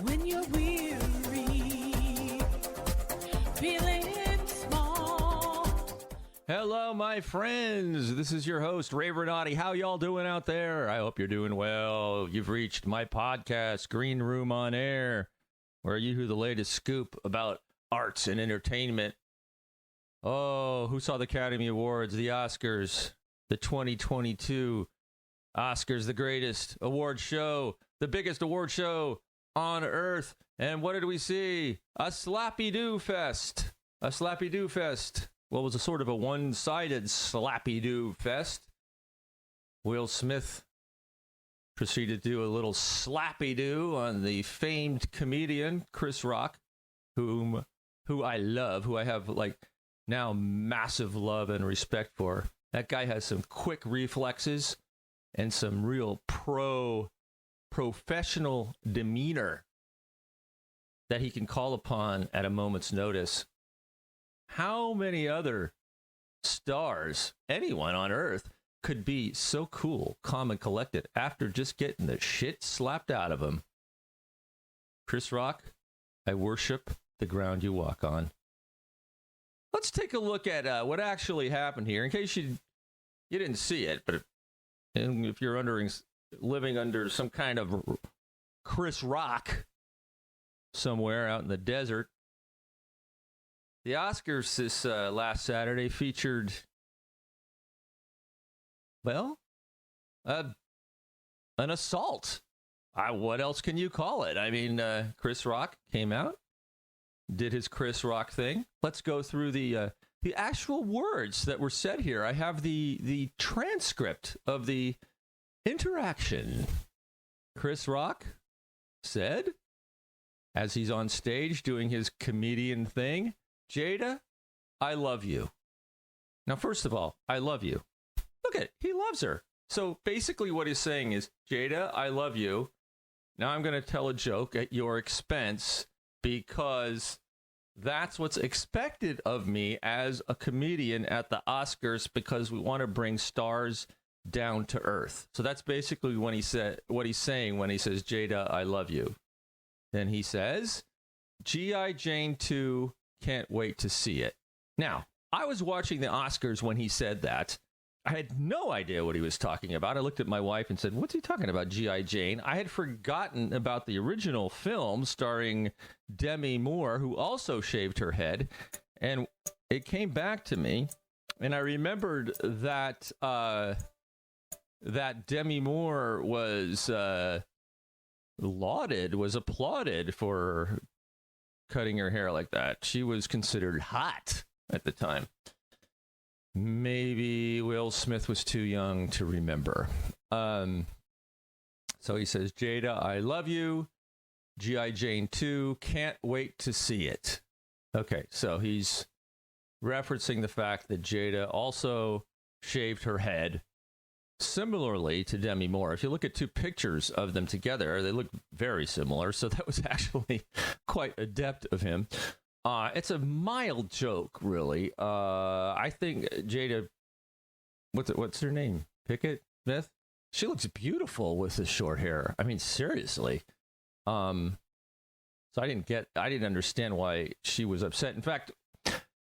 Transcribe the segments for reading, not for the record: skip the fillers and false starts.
When you're weary, feeling small. Hello, my friends. This is your host, Ray Renati. How y'all doing out there? I hope you're doing well. You've reached my podcast, Green Room on Air, where you hear the latest scoop about arts and entertainment. Oh, who saw the Academy Awards, the Oscars, the 2022 Oscars, the greatest award show, the biggest award show on earth. And what did we see? A slappy-doo fest. A slappy-doo fest. Well, it was a sort of a one-sided slappy-doo fest. Will Smith proceeded to do a little slappy-doo on the famed comedian Chris Rock, who I love, who I have like now massive love and respect for. That guy has some quick reflexes and some real professional demeanor that he can call upon at a moment's notice. How many other stars, anyone on earth, could be so cool, calm, and collected after just getting the shit slapped out of him? Chris Rock, I worship the ground you walk on. Let's take a look at what actually happened here, in case you didn't see it, but if you're living under some kind of Chris Rock somewhere out in the desert. The Oscars this last Saturday featured, well, an assault. What else can you call it? I mean, Chris Rock came out, did his Chris Rock thing. Let's go through the actual words that were said here. I have the transcript of the interaction. Chris Rock said, as he's on stage doing his comedian thing, "Jada, I love you." Now, first of all, I love you. Look at, he loves her. So basically what he's saying is, Jada, I love you. Now I'm going to tell a joke at your expense because that's what's expected of me as a comedian at the Oscars, because we want to bring stars down to earth. So that's basically what he's saying when he says, Jada, I love you. Then he says, G.I. Jane 2, can't wait to see it. Now, I was watching the Oscars when he said that. I had no idea what he was talking about. I looked at my wife and said, what's he talking about, G.I. Jane? I had forgotten about the original film starring Demi Moore, who also shaved her head. And it came back to me, and I remembered that that Demi Moore was applauded for cutting her hair like that. She was considered hot at the time. Maybe Will Smith was too young to remember. So he says, Jada, I love you. G.I. Jane 2, can't wait to see it. Okay, so he's referencing the fact that Jada also shaved her head, similarly to Demi Moore. If you look at two pictures of them together, they look very similar. So that was actually quite adept of him. It's a mild joke, really. I think Jada, what's her name? Pickett Smith? She looks beautiful with the short hair. I mean, seriously. So I didn't understand why she was upset. In fact,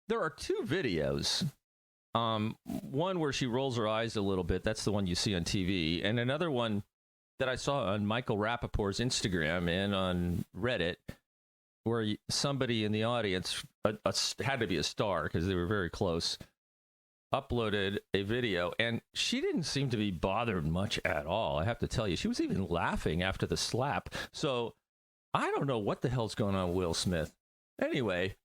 there are two videos. One where she rolls her eyes a little bit. That's the one you see on TV. And another one that I saw on Michael Rappaport's Instagram and on Reddit, where somebody in the audience, had to be a star because they were very close, uploaded a video, and she didn't seem to be bothered much at all. I have to tell you, she was even laughing after the slap. So I don't know what the hell's going on with Will Smith. Anyway,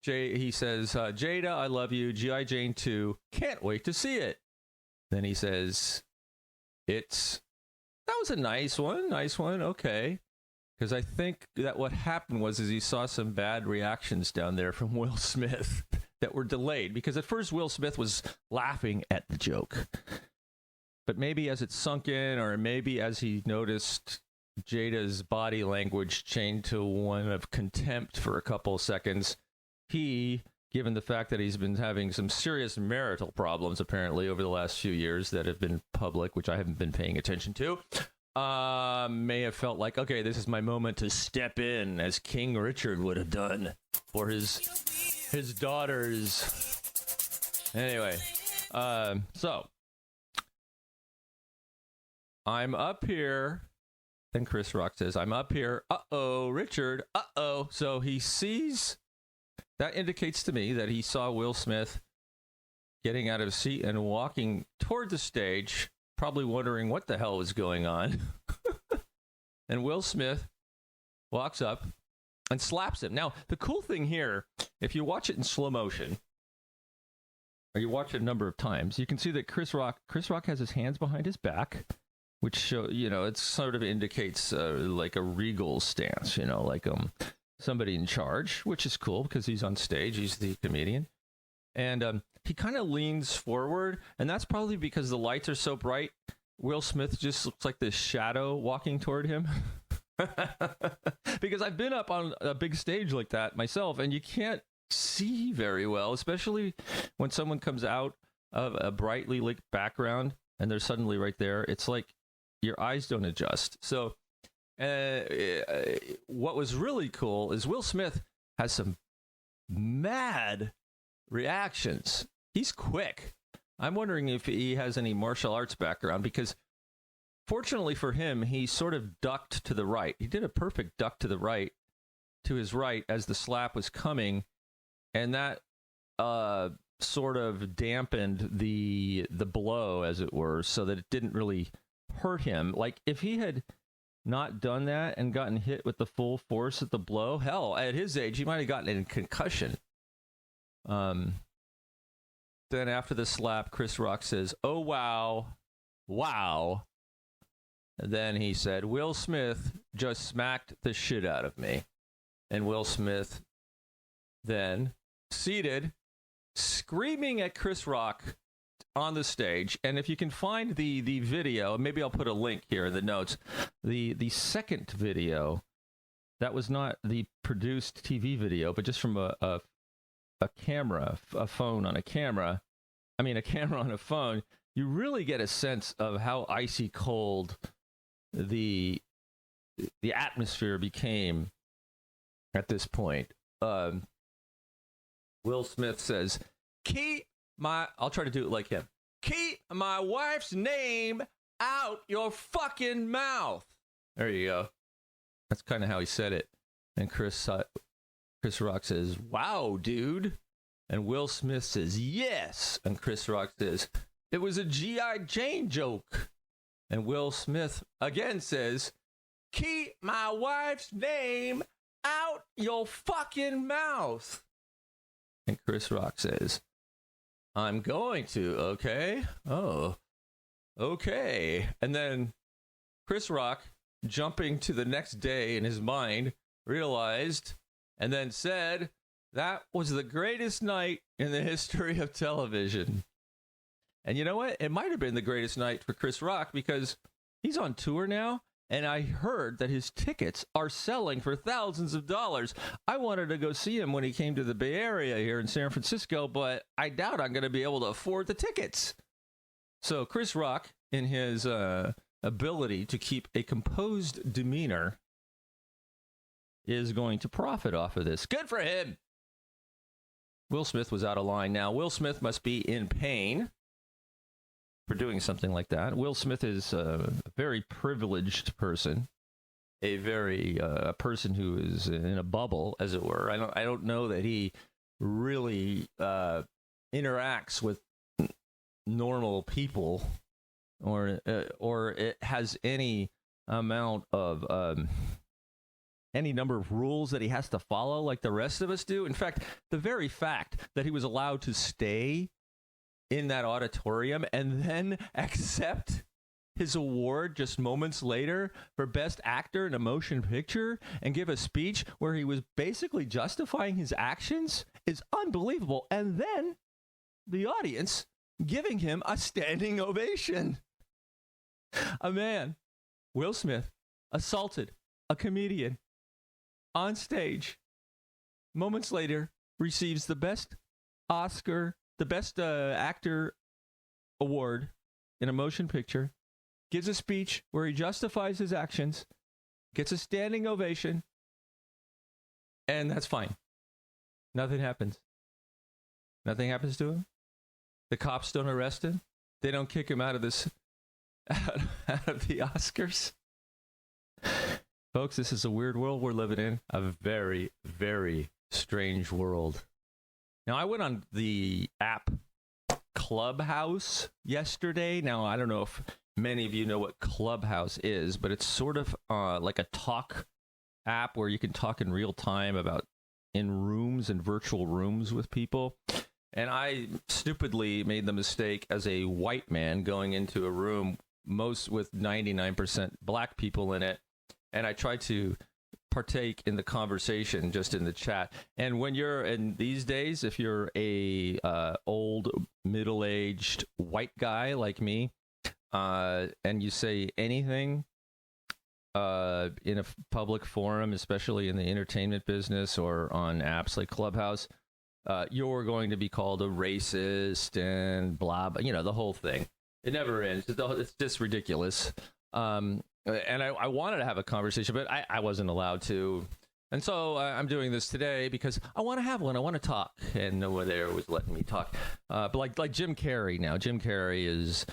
he says, Jada, I love you. G.I. Jane 2, can't wait to see it. Then he says, that was a nice one. Okay. Because I think that what happened was he saw some bad reactions down there from Will Smith that were delayed. Because at first Will Smith was laughing at the joke. But maybe as it sunk in, or maybe as he noticed Jada's body language changed to one of contempt for a couple of seconds, he, given the fact that he's been having some serious marital problems apparently over the last few years that have been public, which I haven't been paying attention to, may have felt like, okay, this is my moment to step in, as King Richard would have done for his daughters. Anyway, so I'm up here, and Chris Rock says, I'm up here. Uh-oh, Richard. Uh-oh. So he sees, that indicates to me that he saw Will Smith getting out of his seat and walking toward the stage, probably wondering what the hell was going on. And Will Smith walks up and slaps him. Now, the cool thing here, if you watch it in slow motion, or you watch it a number of times, you can see that Chris Rock has his hands behind his back, which show, it sort of indicates like a regal stance, like somebody in charge, which is cool because he's on stage, he's the comedian. And he kind of leans forward, and that's probably because the lights are so bright. Will Smith just looks like this shadow walking toward him. Because I've been up on a big stage like that myself, and you can't see very well, especially when someone comes out of a brightly lit background and they're suddenly right there. It's like your eyes don't adjust. So what was really cool is Will Smith has some mad reactions. He's quick. I'm wondering if he has any martial arts background, because fortunately for him, he sort of ducked to the right. He did a perfect duck to the right, to his right, as the slap was coming, and that sort of dampened the blow, as it were, so that it didn't really hurt him. Like, if he had not done that and gotten hit with the full force of the blow, hell, at his age, he might have gotten a concussion. Then after the slap, Chris Rock says, "Oh, wow. Wow." And then he said, "Will Smith just smacked the shit out of me." And Will Smith then, seated, screaming at Chris Rock on the stage. And if you can find the video, maybe I'll put a link here in the notes. The second video, that was not the produced TV video, but just from a camera, a phone on a camera. I mean, a camera on a phone. You really get a sense of how icy cold the atmosphere became at this point. Will Smith says, I'll try to do it like him. "Keep my wife's name out your fucking mouth." There you go. That's kind of how he said it. And Chris Rock says, "Wow, dude." And Will Smith says, "Yes." And Chris Rock says, "It was a G.I. Jane joke." And Will Smith again says, "Keep my wife's name out your fucking mouth." And Chris Rock says, "I'm going to, okay? Oh, okay." And then Chris Rock, jumping to the next day in his mind, realized and then said, "That was the greatest night in the history of television." And you know what? It might have been the greatest night for Chris Rock, because he's on tour now, and I heard that his tickets are selling for thousands of dollars. I wanted to go see him when he came to the Bay Area here in San Francisco, but I doubt I'm going to be able to afford the tickets. So Chris Rock, in his ability to keep a composed demeanor, is going to profit off of this. Good for him. Will Smith was out of line. Now, Will Smith must be in pain for doing something like that. Will Smith is a very privileged person, a person who is in a bubble, as it were. I don't know that he really interacts with normal people, or it has any amount of any number of rules that he has to follow like the rest of us do. In fact, the very fact that he was allowed to stay in that auditorium and then accept his award just moments later for Best Actor in a Motion Picture and give a speech where he was basically justifying his actions is unbelievable. And then the audience giving him a standing ovation. A man, Will Smith, assaulted a comedian on stage, moments later receives the Best Actor award in a motion picture gives a speech where he justifies his actions, gets a standing ovation, and that's fine. Nothing happens. Nothing happens to him. The cops don't arrest him. They don't kick him out of this, out of the Oscars. Folks, this is a weird world we're living in. A very, very strange world. Now, I went on the app Clubhouse yesterday. Now, I don't know if many of you know what Clubhouse is, but it's sort of like a talk app where you can talk in real time about in rooms and virtual rooms with people. And I stupidly made the mistake as a white man going into a room, most with 99% black people in it. And I tried to partake in the conversation just in the chat. And when you're in these days, if you're a old, middle-aged white guy like me, and you say anything in a public forum, especially in the entertainment business or on apps like Clubhouse, you're going to be called a racist and blah, blah, the whole thing. It never ends. It's just ridiculous. And I wanted to have a conversation, but I wasn't allowed to. And so I'm doing this today because I want to have one. I want to talk. And no one there was letting me talk. But like Jim Carrey now. Jim Carrey is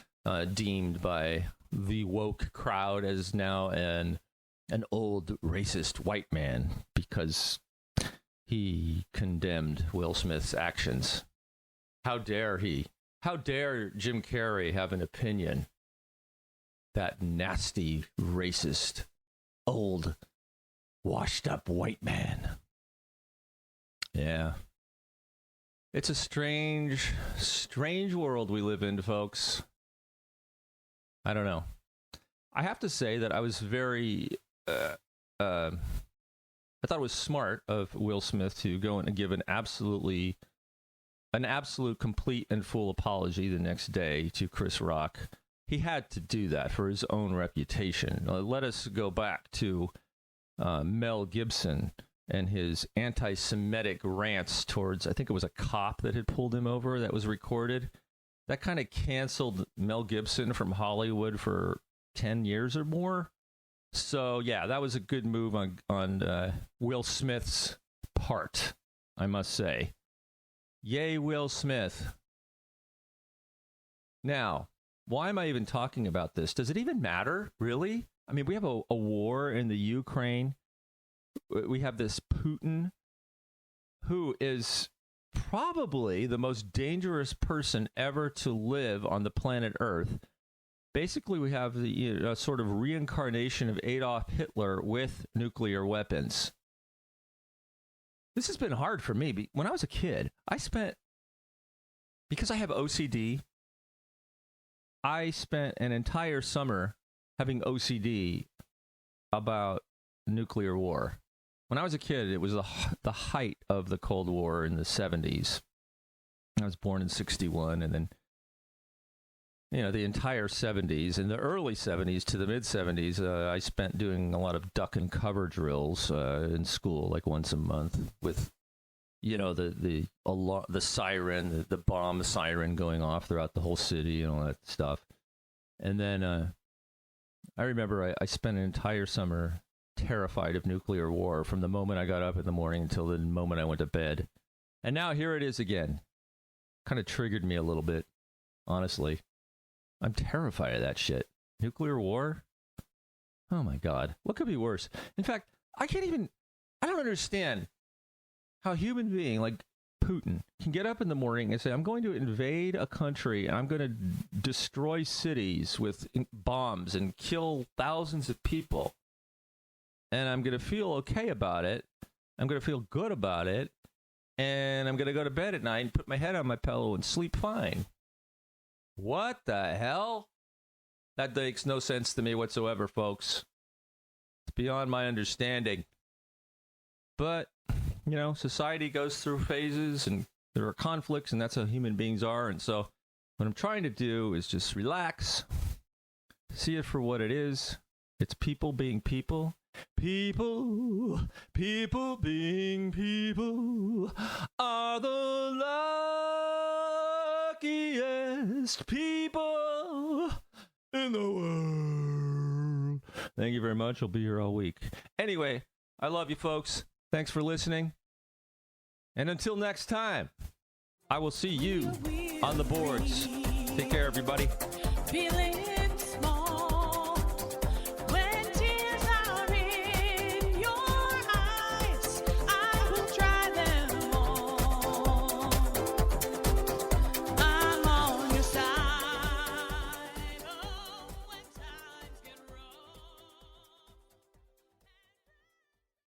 deemed by the woke crowd as now an old racist white man because he condemned Will Smith's actions. How dare he? How dare Jim Carrey have an opinion? That nasty, racist, old, washed-up white man. Yeah. It's a strange, strange world we live in, folks. I don't know. I have to say that I was very... I thought it was smart of Will Smith to go and give an absolute, complete and full apology the next day to Chris Rock. He had to do that for his own reputation. Let us go back to Mel Gibson and his anti-Semitic rants towards, I think it was a cop that had pulled him over that was recorded. That kind of canceled Mel Gibson from Hollywood for 10 years or more. So, yeah, that was a good move on Will Smith's part, I must say. Yay, Will Smith. Now, why am I even talking about this? Does it even matter, really? I mean, we have a war in the Ukraine. We have this Putin, who is probably the most dangerous person ever to live on the planet Earth. Basically, we have the sort of reincarnation of Adolf Hitler with nuclear weapons. This has been hard for me. When I was a kid, because I have OCD, I spent an entire summer having OCD about nuclear war. When I was a kid, it was the height of the Cold War in the 70s. I was born in 61, and then, the entire 70s, and the early 70s to the mid-70s, I spent doing a lot of duck and cover drills in school, like once a month, with, the siren, the bomb siren going off throughout the whole city and all that stuff. And then I remember I spent an entire summer terrified of nuclear war from the moment I got up in the morning until the moment I went to bed. And now here it is again. Kind of triggered me a little bit, honestly. I'm terrified of that shit. Nuclear war? Oh my God. What could be worse? In fact, I don't understand how a human being like Putin can get up in the morning and say, I'm going to invade a country and I'm going to destroy cities with bombs and kill thousands of people. And I'm going to feel okay about it. I'm going to feel good about it. And I'm going to go to bed at night and put my head on my pillow and sleep fine. What the hell? That makes no sense to me whatsoever, folks. It's beyond my understanding. But, society goes through phases and there are conflicts, and that's how human beings are. And so what I'm trying to do is just relax, see it for what it is. It's people being people. People being people are the luckiest people in the world. very much. I'll be here all week. Anyway, I love you, folks. Thanks for listening. And until next time, I will see you on the boards. Take care, everybody. Feeling